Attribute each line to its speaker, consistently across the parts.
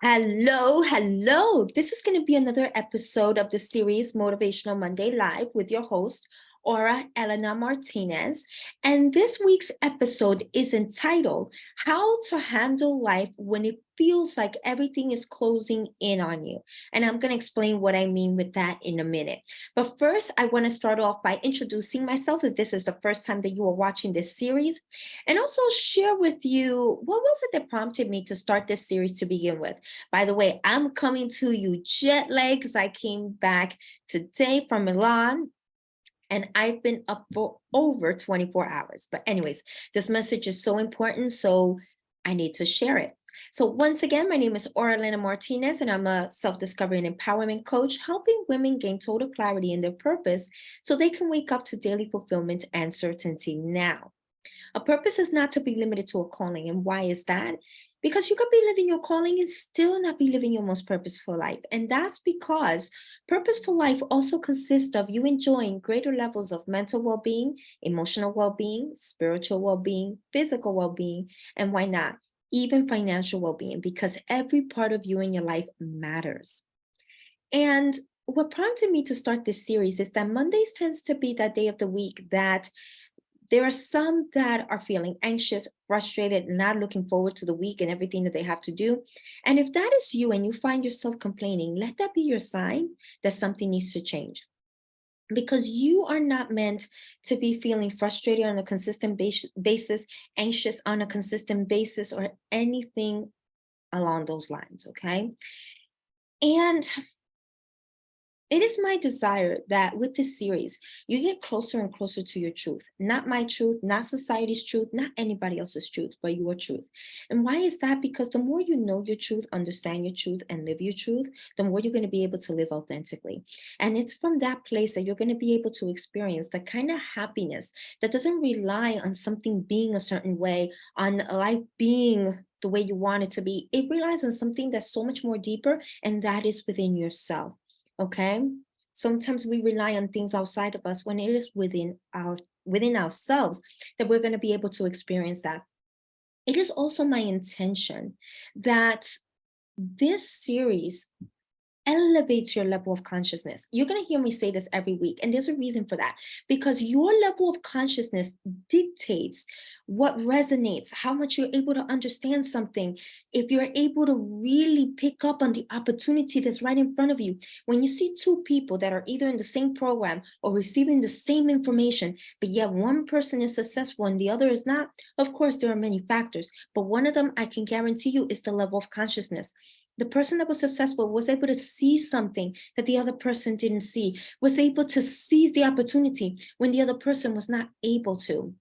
Speaker 1: Hello, hello. This is going to be another episode of the series Motivational Monday Live with your host, Aura Elena Martinez. And this week's episode is entitled How to Handle Life When It Feels Like Everything is Closing in on You. And I'm going to explain what I mean with that in a minute. But first, I want to start off by introducing myself if this is the first time that you are watching this series, and also share with you what was it that prompted me to start this series to begin with. By the way, I'm coming to you jet lagged because I came back today from Milan and I've been up for over 24 hours. But anyways, this message is so important, so I need to share it. So once again, my name is Aurelina Martinez, and I'm a self-discovery and empowerment coach, helping women gain total clarity in their purpose so they can wake up to daily fulfillment and certainty now. A purpose is not to be limited to a calling. And why is that? Because you could be living your calling and still not be living your most purposeful life. And that's because purposeful life also consists of you enjoying greater levels of mental well being, emotional well being, spiritual well being, physical well being, and why not? Even financial well being, because every part of you in your life matters. And what prompted me to start this series is that Mondays tends to be that day of the week that there are some that are feeling anxious, frustrated, not looking forward to the week and everything that they have to do. And if that is you and you find yourself complaining, let that be your sign that something needs to change. Because you are not meant to be feeling frustrated on a consistent basis, anxious on a consistent basis, or anything along those lines, okay? And it is my desire that with this series, you get closer and closer to your truth. Not my truth, not society's truth, not anybody else's truth, but your truth. And why is that? Because the more you know your truth, understand your truth, and live your truth, the more you're going to be able to live authentically. And it's from that place that you're going to be able to experience the kind of happiness that doesn't rely on something being a certain way, on life being the way you want it to be. It relies on something that's so much more deeper, and that is within yourself. Okay, sometimes we rely on things outside of us when it is within ourselves that we're going to be able to experience that. It is also my intention that this series elevates your level of consciousness. You're going to hear me say this every week, and there's a reason for that, because your level of consciousness dictates what resonates, how much you're able to understand something, if you're able to really pick up on the opportunity that's right in front of you. When you see two people that are either in the same program or receiving the same information, but yet one person is successful and the other is not, of course, there are many factors, but one of them I can guarantee you is the level of consciousness. The person that was successful was able to see something that the other person didn't see, was able to seize the opportunity when the other person was not able to.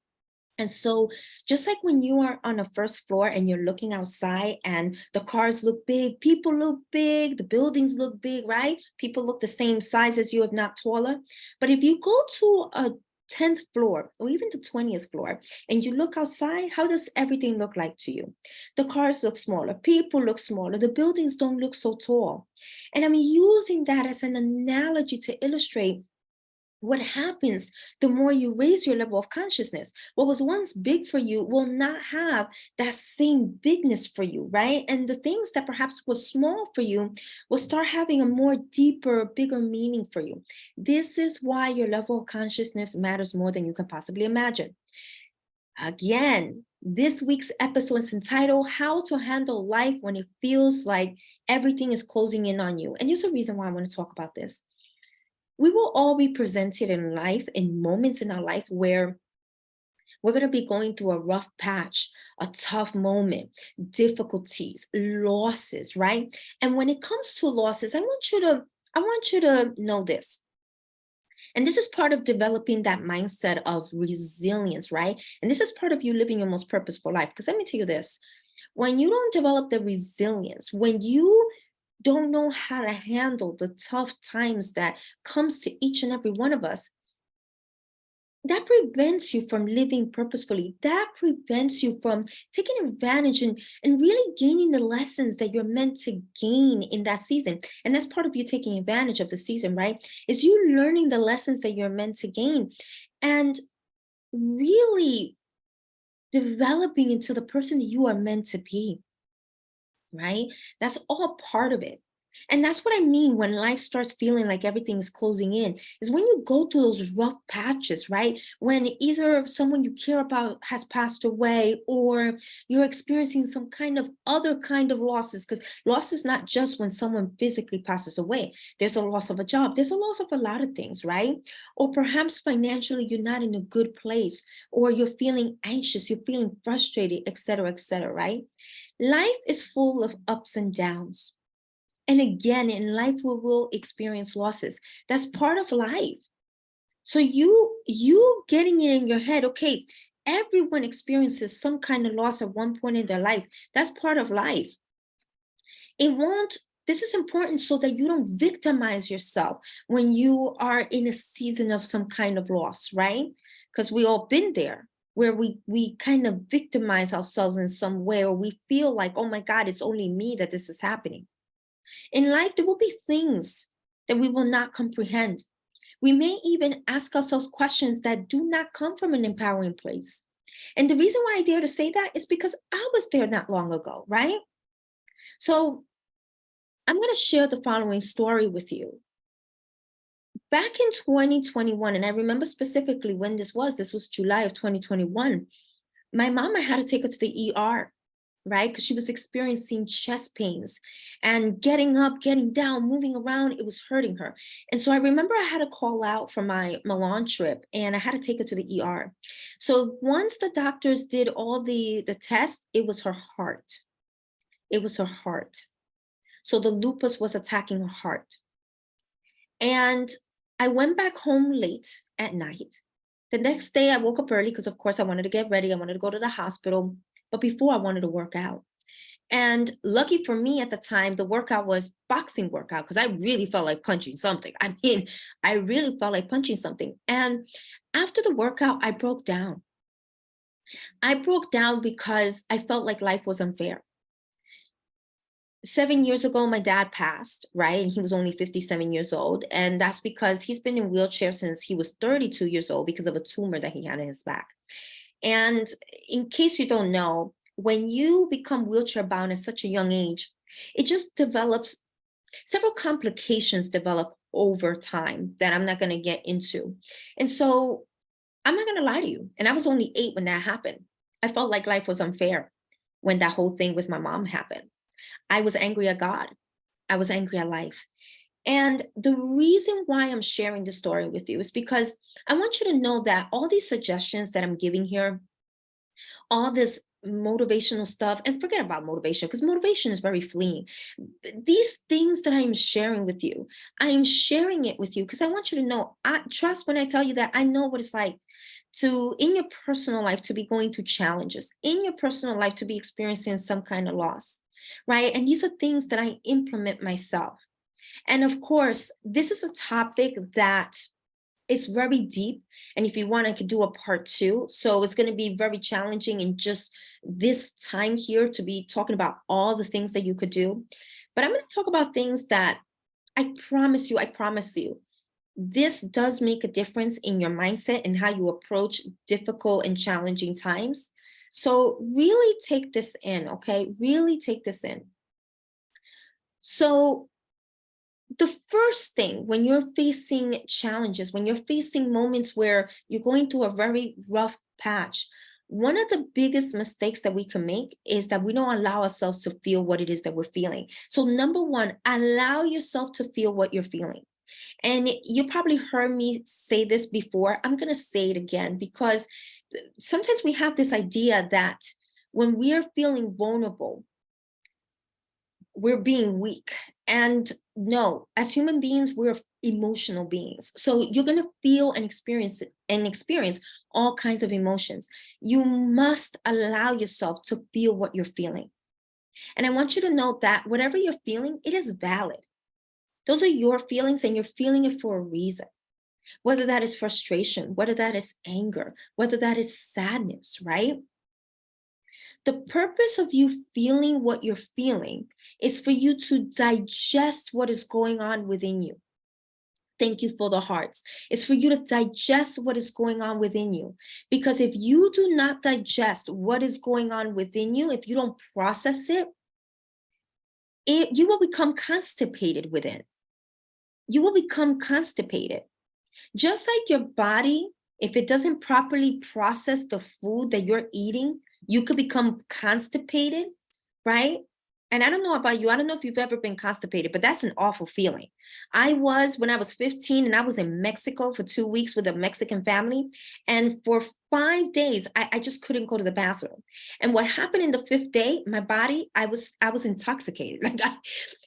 Speaker 1: And so, just like when you are on a first floor and you're looking outside and the cars look big, people look big, the buildings look big, right? People look the same size as you, if not taller. But if you go to a 10th floor or even the 20th floor and you look outside, how does everything look like to you? The cars look smaller, people look smaller, the buildings don't look so tall. And I'm using that as an analogy to illustrate what happens the more you raise your level of consciousness. What was once big for you will not have that same bigness for you, right? And the things that perhaps was small for you will start having a more deeper, bigger meaning for you. This is why your level of consciousness matters more than you can possibly imagine. Again, this week's episode is entitled How to Handle Life When It Feels Like Everything is Closing in on You. And there's a reason why I want to talk about this. We will all be presented in life, in moments in our life where we're going to be going through a rough patch, a tough moment, difficulties, losses, right? And when it comes to losses, I want you to know this. And this is part of developing that mindset of resilience, right? And this is part of you living your most purposeful life. Because let me tell you this, when you don't develop the resilience, when you don't know how to handle the tough times that comes to each and every one of us, that prevents you from living purposefully. That prevents you from taking advantage and really gaining the lessons that you're meant to gain in that season. And that's part of you taking advantage of the season, right? Is you learning the lessons that you're meant to gain and really developing into the person that you are meant to be. right? That's all part of it. And that's what I mean when life starts feeling like everything's closing in, is when you go through those rough patches, right? When either someone you care about has passed away or you're experiencing some kind of other kind of losses, because loss is not just when someone physically passes away. There's a loss of a job, there's a loss of a lot of things, right? Or perhaps financially, you're not in a good place, or you're feeling anxious, you're feeling frustrated, et cetera, right? Life is full of ups and downs. And again, in life, we will experience losses. That's part of life. So you getting it in your head, okay, everyone experiences some kind of loss at one point in their life. That's part of life. It won't, this is important so that you don't victimize yourself when you are in a season of some kind of loss, right? Because we all been there where we kind of victimize ourselves in some way, or we feel like, oh my God, it's only me that this is happening. In life, there will be things that we will not comprehend. We may even ask ourselves questions that do not come from an empowering place. And the reason why I dare to say that is because I was there not long ago, right? So I'm going to share the following story with you. Back in 2021, and I remember specifically when this was July of 2021, my mom, I had to take her to the ER, right? Because she was experiencing chest pains and getting up, getting down, moving around, it was hurting her. And so I remember I had to call out for my Milan trip and I had to take her to the ER. So once the doctors did all the tests, it was her heart. It was her heart. So the lupus was attacking her heart. And I went back home late at night. The next day, I woke up early because, of course, I wanted to get ready. I wanted to go to the hospital. But before, I wanted to work out. And lucky for me at the time, the workout was boxing workout because I really felt like punching something. I mean, I really felt like punching something. And after the workout, I broke down. I broke down because I felt like life was unfair. 7 years ago, my dad passed, right? And he was only 57 years old. And that's because he's been in wheelchair since he was 32 years old because of a tumor that he had in his back. And in case you don't know, when you become wheelchair bound at such a young age, it just develops, several complications develop over time that I'm not going to get into. And so I'm not going to lie to you. And I was only 8 when that happened. I felt like life was unfair when that whole thing with my mom happened. I was angry at God. I was angry at life. And the reason why I'm sharing this story with you is because I want you to know that all these suggestions that I'm giving here, all this motivational stuff, and forget about motivation because motivation is very fleeting. These things that I'm sharing with you, I am sharing it with you because I want you to know, I trust when I tell you that I know what it's like to, in your personal life, to be going through challenges, in your personal life, to be experiencing some kind of loss, right? And these are things that I implement myself. And of course, this is a topic that is very deep. And if you want, I could do a part 2. So it's going to be very challenging in just this time here to be talking about all the things that you could do. But I'm going to talk about things that I promise you, this does make a difference in your mindset and how you approach difficult and challenging times. So really take this in, okay? Really take this in. So the first thing when you're facing challenges, when you're facing moments where you're going through a very rough patch, one of the biggest mistakes that we can make is that we don't allow ourselves to feel what it is that we're feeling. So number one, allow yourself to feel what you're feeling. And you probably heard me say this before. I'm going to say it again because sometimes we have this idea that when we are feeling vulnerable, we're being weak. And no, as human beings, we're emotional beings. So you're going to feel and experience all kinds of emotions. You must allow yourself to feel what you're feeling. And I want you to know that whatever you're feeling, it is valid. Those are your feelings and you're feeling it for a reason. Whether that is frustration, whether that is anger, whether that is sadness, right? The purpose of you feeling what you're feeling is for you to digest what is going on within you. Thank you for the hearts. It's for you to digest what is going on within you. Because if you do not digest what is going on within you, if you don't process it, you will become constipated with it. You will become constipated. Just like your body, if it doesn't properly process the food that you're eating, you could become constipated, right? And I don't know about you. I don't know if you've ever been constipated, but that's an awful feeling. I was when I was 15 and I was in Mexico for 2 weeks with a Mexican family. And for 5 days, I just couldn't go to the bathroom. And what happened in the 5th day, my body, I was intoxicated. Like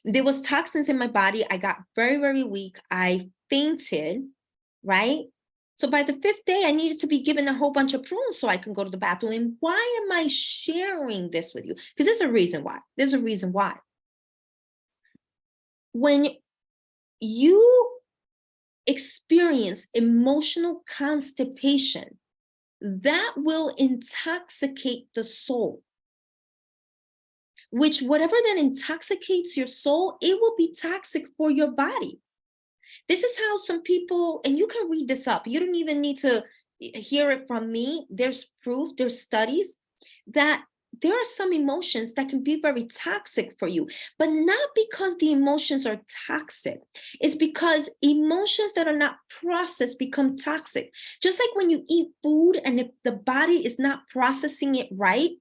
Speaker 1: there was toxins in my body. I got very, very weak. I fainted, right? So by the 5th day, I needed to be given a whole bunch of prunes so I can go to the bathroom. And why am I sharing this with you? Because there's a reason why. There's a reason why. When you experience emotional constipation, that will intoxicate the soul, which whatever that intoxicates your soul, it will be toxic for your body. This is how some people, and you can read this up. You don't even need to hear it from me. There's proof, there's studies that there are some emotions that can be very toxic for you, but not because the emotions are toxic. It's because emotions that are not processed become toxic. Just like when you eat food and if the body is not processing it right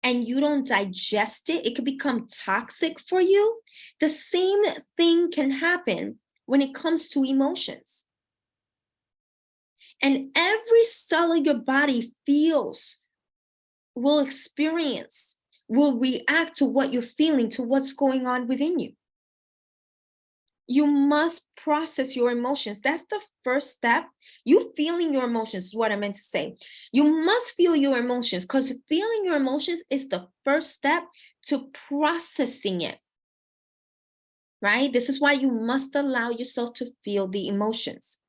Speaker 1: and you don't digest it, it can become toxic for you. The same thing can happen when it comes to emotions. And every cell of your body feels, will experience, will react to what you're feeling, to what's going on within you. You must process your emotions. That's the first step. You feeling your emotions is what I meant to say. You must feel your emotions because feeling your emotions is the first step to processing it. Right? This is why you must allow yourself to feel the emotions.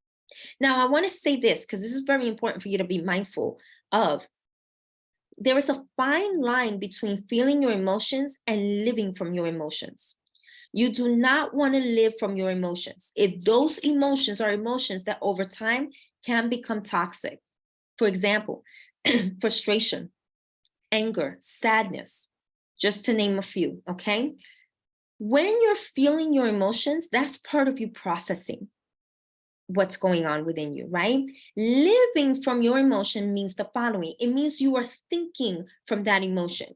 Speaker 1: Now, I want to say this because this is very important for you to be mindful of. There is a fine line between feeling your emotions and living from your emotions. You do not want to live from your emotions. If those emotions are emotions that over time can become toxic. For example, frustration, anger, sadness, just to name a few, okay? When you're feeling your emotions, that's part of you processing what's going on within you, right? Living from your emotion means the following. It means you are thinking from that emotion.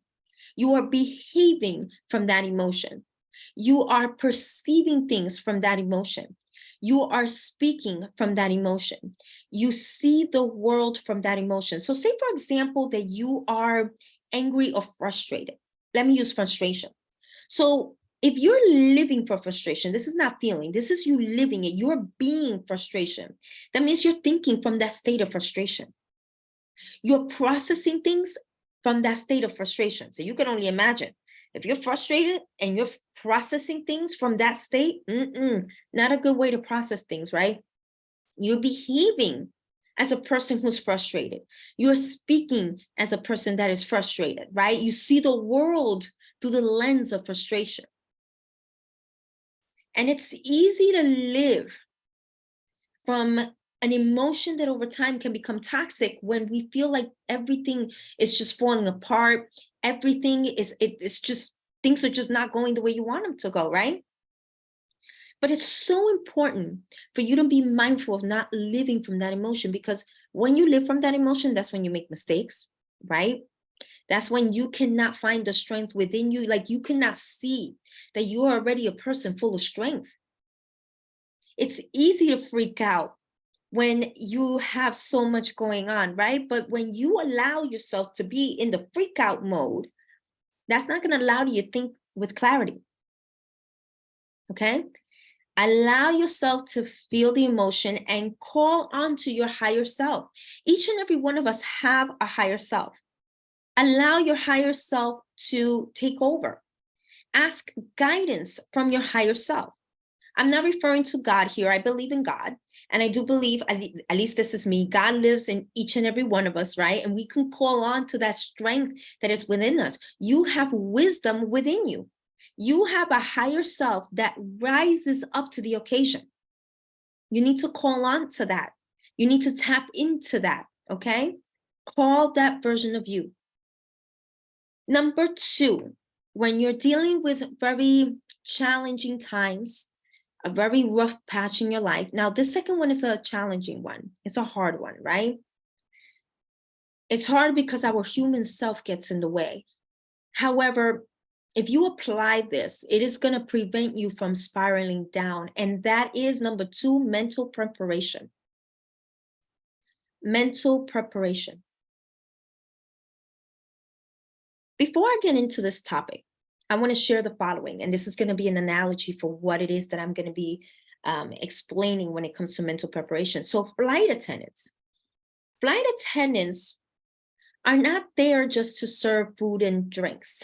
Speaker 1: You are behaving from that emotion. You are perceiving things from that emotion. You are speaking from that emotion. You see the world from that emotion. So say, for example, that you are angry or frustrated. Let me use frustration. So if you're living for frustration, this is not feeling, this is you living it, you're being frustration. That means you're thinking from that state of frustration. You're processing things from that state of frustration. So you can only imagine if you're frustrated and you're processing things from that state, not a good way to process things, right? You're behaving as a person who's frustrated. You're speaking as a person that is frustrated, right? You see the world through the lens of frustration. And it's easy to live from an emotion that over time can become toxic when we feel like everything is just falling apart. Everything it's just, things are just not going the way you want them to go, right? But it's so important for you to be mindful of not living from that emotion, because when you live from that emotion, that's when you make mistakes, right? That's when you cannot find the strength within you. Like you cannot see that you are already a person full of strength. It's easy to freak out when you have so much going on, right? But when you allow yourself to be in the freak out mode, that's not going to allow you to think with clarity. Okay? Allow yourself to feel the emotion and call on to your higher self. Each and every one of us have a higher self. Allow your higher self to take over. Ask guidance from your higher self. I'm not referring to God here. I believe in God. And I do believe, at least this is me, God lives in each and every one of us, right? And we can call on to that strength that is within us. You have wisdom within you. You have a higher self that rises up to the occasion. You need to call on to that. You need to tap into that, okay? Call that version of you. Number 2, when you're dealing with very challenging times, a very rough patch in your life. Now, this second one is a challenging one. It's a hard one, right? It's hard because our human self gets in the way. However, if you apply this, it is going to prevent you from spiraling down. And that is number 2, mental preparation. Mental preparation. Before I get into this topic, I want to share the following, and this is going to be an analogy for what it is that I'm going to be explaining when it comes to mental preparation. So flight attendants are not there just to serve food and drinks.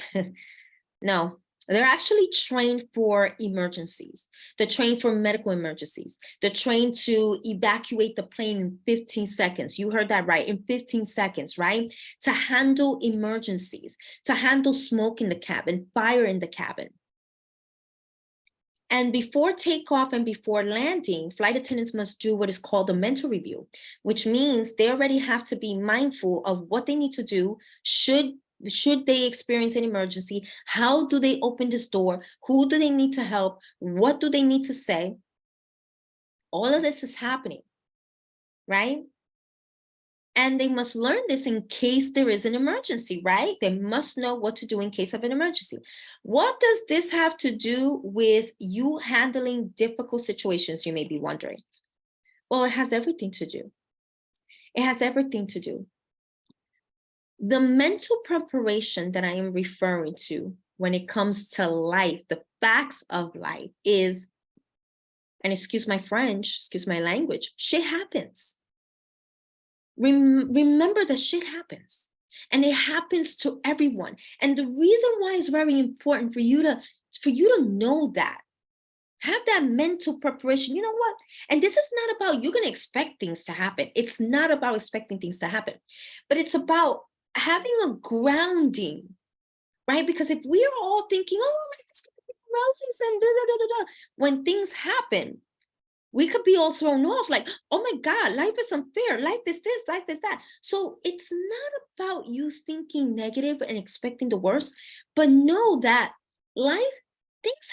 Speaker 1: No, they're actually trained for emergencies. They're trained for medical emergencies. They're trained to evacuate the plane in 15 seconds. You heard that right, in 15 seconds, right? To handle emergencies, to handle smoke in the cabin, fire in the cabin. And before takeoff and before landing, flight attendants must do what is called a mental review, which means they already have to be mindful of what they need to do should they experience an emergency. How do they open this door? Who do they need to help? What do they need to say? All of this is happening, right? And they must learn this in case there is an emergency, right? They must know what to do in case of an emergency. What does this have to do with you handling difficult situations, you may be wondering? Well, it has everything to do. It has everything to do. The mental preparation that I am referring to when it comes to life, the facts of life is, and excuse my French, excuse my language, shit happens. Remember that shit happens, and it happens to everyone. And the reason why it's very important for you to know that, have that mental preparation. You know what? And this is not about you're going to expect things to happen. It's not about expecting things to happen, but it's about having a grounding, right? Because if we are all thinking, oh, it's going to be roses and da da da da da, when things happen, we could be all thrown off like, oh my God, life is unfair. Life is this, life is that. So it's not about you thinking negative and expecting the worst, but know that things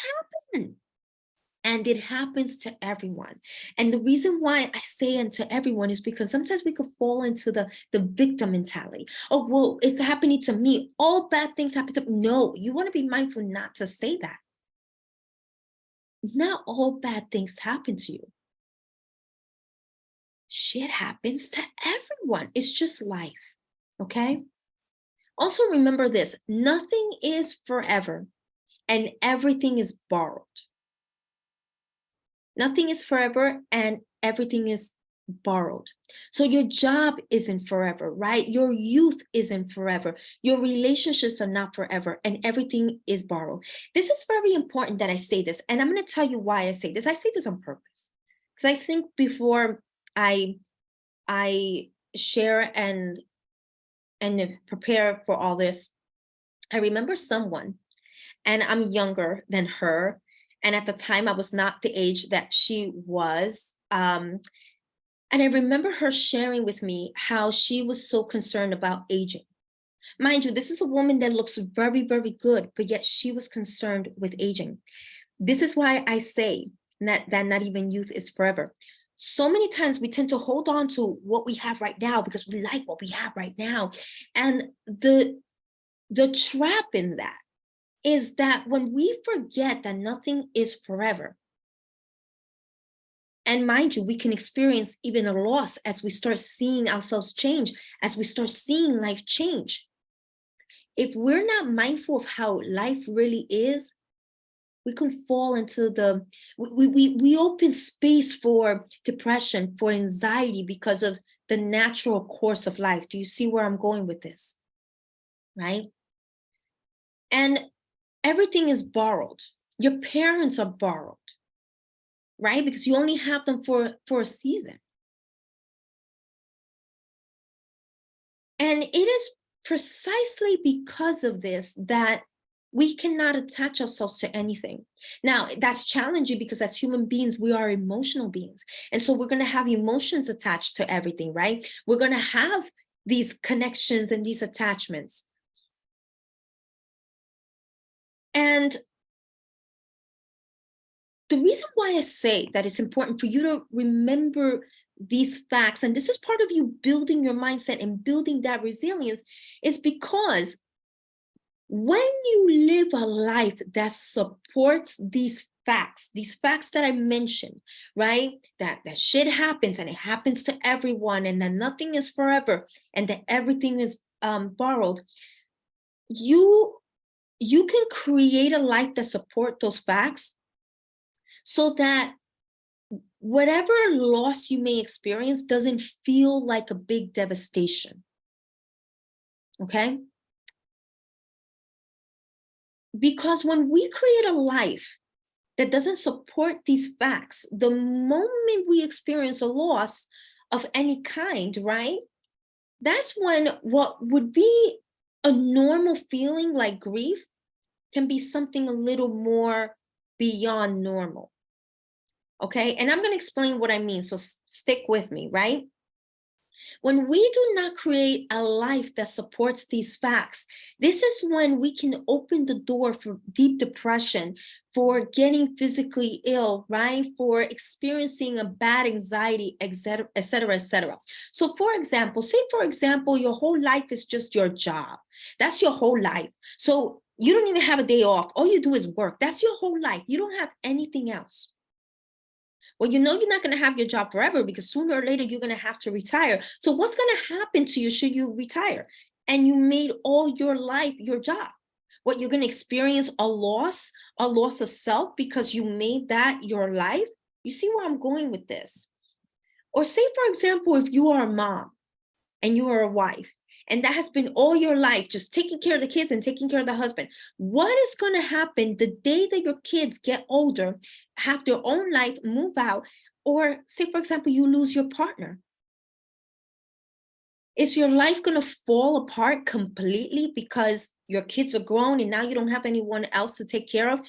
Speaker 1: happen. And it happens to everyone. And the reason why I say it to everyone is because sometimes we could fall into the victim mentality. Oh, well, it's happening to me. All bad things happen to me. No, you want to be mindful not to say that. Not all bad things happen to you. Shit happens to everyone. It's just life, okay? Also remember this, nothing is forever and everything is borrowed. Nothing is forever and everything is borrowed. So your job isn't forever, right? Your youth isn't forever. Your relationships are not forever and everything is borrowed. This is very important that I say this, and I'm going to tell you why I say this. I say this on purpose because I think before I share and prepare for all this, I remember someone, and I'm younger than her, and at the time I was not the age that she was. And I remember her sharing with me how she was so concerned about aging. Mind you, this is a woman that looks very, very good, but yet she was concerned with aging. This is why I say that not even youth is forever. So many times we tend to hold on to what we have right now because we like what we have right now. And the trap in that is that when we forget that nothing is forever, and mind you, we can experience even a loss as we start seeing ourselves change, as we start seeing life change. If we're not mindful of how life really is, we can fall into we open space for depression, for anxiety because of the natural course of life. Do you see where I'm going with this? Right? And everything is borrowed. Your parents are borrowed, right? Because you only have them for a season. And it is precisely because of this that we cannot attach ourselves to anything. Now, that's challenging because as human beings, we are emotional beings. And so we're going to have emotions attached to everything, right? We're going to have these connections and these attachments. And the reason why I say that it's important for you to remember these facts, and this is part of you building your mindset and building that resilience, is because when you live a life that supports these facts that I mentioned, right? That shit happens and it happens to everyone, and that nothing is forever, and that everything is borrowed. You can create a life that supports those facts, so that whatever loss you may experience doesn't feel like a big devastation. Okay? Because when we create a life that doesn't support these facts, the moment we experience a loss of any kind, right? That's when what would be a normal feeling like grief can be something a little more beyond normal. Okay? And I'm going to explain what I mean. So stick with me, right? When we do not create a life that supports these facts, this is when we can open the door for deep depression, for getting physically ill, right? For experiencing a bad anxiety, et cetera, et cetera, et cetera. So for example, say for example, your whole life is just your job. That's your whole life. So you don't even have a day off. All you do is work. That's your whole life. You don't have anything else. Well, you know you're not going to have your job forever, because sooner or later you're going to have to retire. So what's going to happen to you should you retire and you made all your life your job? What, you're going to experience a loss of self because you made that your life? You see where I'm going with this? Or say, for example, if you are a mom and you are a wife, and that has been all your life, just taking care of the kids and taking care of the husband. What is going to happen the day that your kids get older, have their own life, move out, or say, for example, you lose your partner? Is your life going to fall apart completely because your kids are grown and now you don't have anyone else to take care of,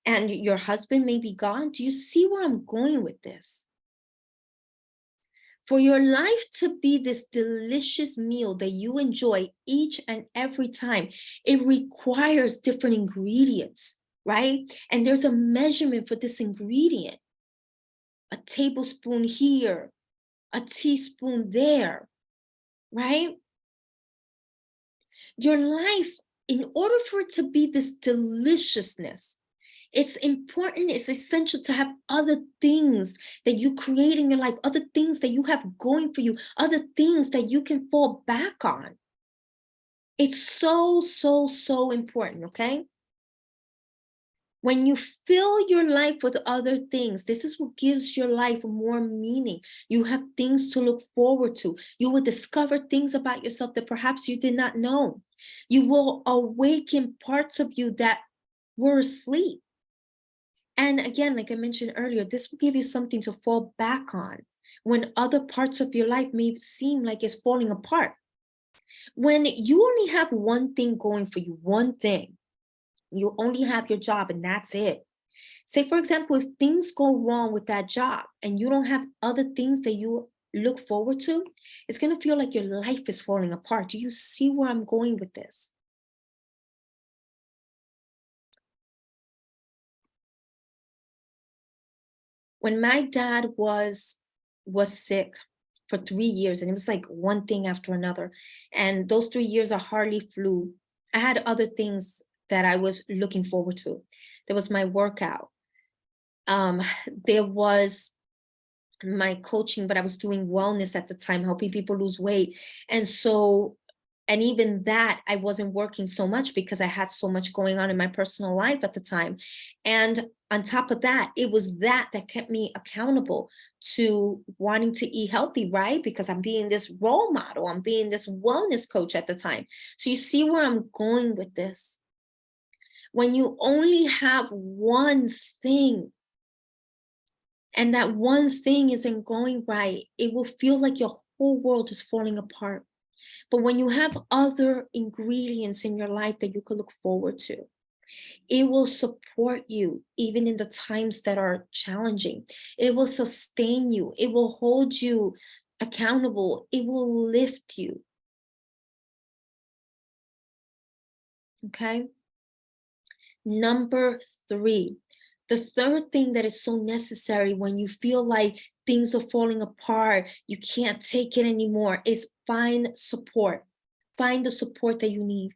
Speaker 1: and your husband may be gone? Do you see where I'm going with this? For your life to be this delicious meal that you enjoy each and every time, it requires different ingredients, right? And there's a measurement for this ingredient. A tablespoon here, a teaspoon there, right? Your life, in order for it to be this deliciousness, it's important, it's essential to have other things that you create in your life, other things that you have going for you, other things that you can fall back on. It's so, so, so important, okay? When you fill your life with other things, this is what gives your life more meaning. You have things to look forward to. You will discover things about yourself that perhaps you did not know. You will awaken parts of you that were asleep. And again, like I mentioned earlier, this will give you something to fall back on when other parts of your life may seem like it's falling apart. When you only have one thing going for you, one thing, you only have your job and that's it. Say, for example, if things go wrong with that job and you don't have other things that you look forward to, it's going to feel like your life is falling apart. Do you see where I'm going with this? When my dad was sick for 3 years, and it was like one thing after another, and those 3 years I hardly flew. I had other things that I was looking forward to. There was my workout. um there was my coaching, but I was doing wellness at the time, helping people lose weight. And so, and even that, I wasn't working so much because I had so much going on in my personal life at the time. And on top of that, it was that kept me accountable to wanting to eat healthy, right? Because I'm being this role model, I'm being this wellness coach at the time. So you see where I'm going with this? When you only have one thing, and that one thing isn't going right, it will feel like your whole world is falling apart. But when you have other ingredients in your life that you can look forward to, it will support you even in the times that are challenging. It will sustain you. It will hold you accountable. It will lift you. Okay? Number three, the third thing that is so necessary when you feel like things are falling apart, you can't take it anymore, is find support. Find the support that you need.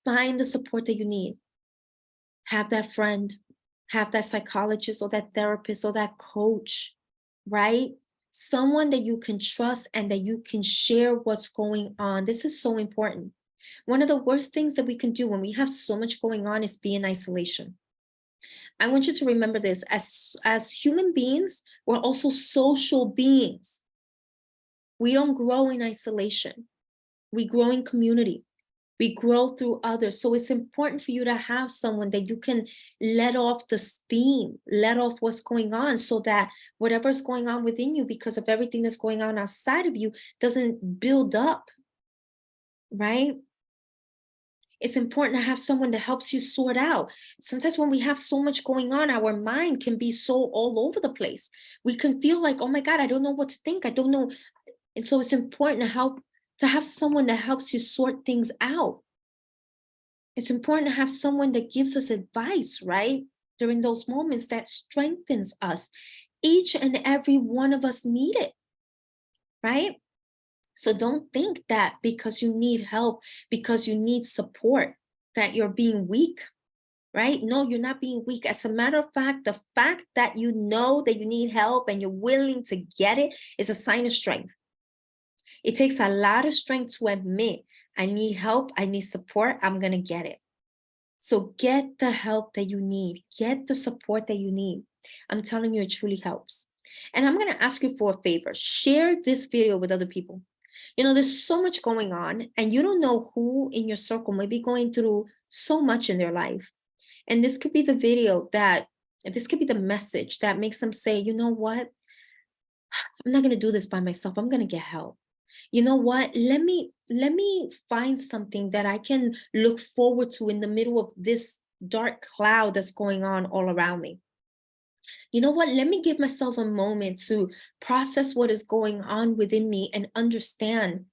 Speaker 1: Find the support that you need. Have that friend, have that psychologist or that therapist or that coach, right? Someone that you can trust and that you can share what's going on. This is so important. One of the worst things that we can do when we have so much going on is be in isolation. I want you to remember this, as human beings, we're also social beings. We don't grow in isolation. We grow in community. We grow through others. So it's important for you to have someone that you can let off the steam, let off what's going on, so that whatever's going on within you because of everything that's going on outside of you doesn't build up, right? It's important to have someone that helps you sort out. Sometimes when we have so much going on, our mind can be so all over the place. We can feel like, oh my God, I don't know what to think. I don't know. And so it's important to have someone that helps you sort things out. It's important to have someone that gives us advice, right? During those moments that strengthens us. Each and every one of us need it, right? So don't think that because you need help, because you need support, that you're being weak, right? No, you're not being weak. As a matter of fact, the fact that you know that you need help and you're willing to get it is a sign of strength. It takes a lot of strength to admit, I need help, I need support, I'm going to get it. So get the help that you need, get the support that you need. I'm telling you, it truly helps. And I'm going to ask you for a favor. Share this video with other people. You know, there's so much going on, and you don't know who in your circle may be going through so much in their life. And this could be the video this could be the message that makes them say, you know what? I'm not going to do this by myself. I'm going to get help. You know what? Let me find something that I can look forward to in the middle of this dark cloud that's going on all around me. You know what? Let me give myself a moment to process what is going on within me and understand,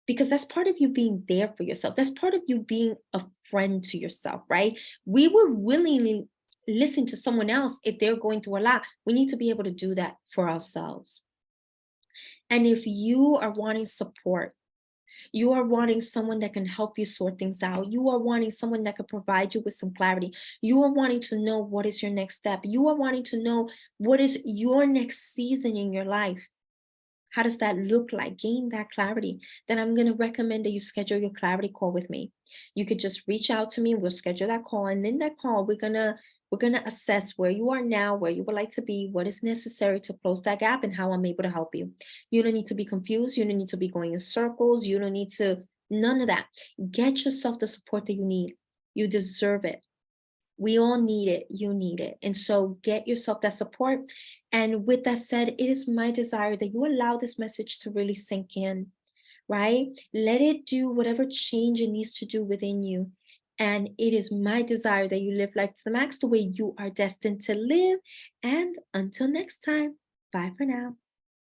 Speaker 1: because that's part of you being there for yourself. That's part of you being a friend to yourself, right? We will willingly listen to someone else if they're going through a lot. We need to be able to do that for ourselves. And if you are wanting support, you are wanting someone that can help you sort things out, you are wanting someone that can provide you with some clarity, you are wanting to know what is your next step, you are wanting to know what is your next season in your life, how does that look like? Gain that clarity. Then I'm going to recommend that you schedule your clarity call with me. You could just reach out to me. We'll schedule that call. And in that call, we're gonna assess where you are now, where you would like to be, what is necessary to close that gap, and how I'm able to help you. You don't need to be confused. You don't need to be going in circles. You don't need to, none of that. Get yourself the support that you need. You deserve it. We all need it. You need it. And so get yourself that support. And with that said, it is my desire that you allow this message to really sink in, right? Let it do whatever change it needs to do within you. And it is my desire that you live life to the max the way you are destined to live. And until next time, bye for now.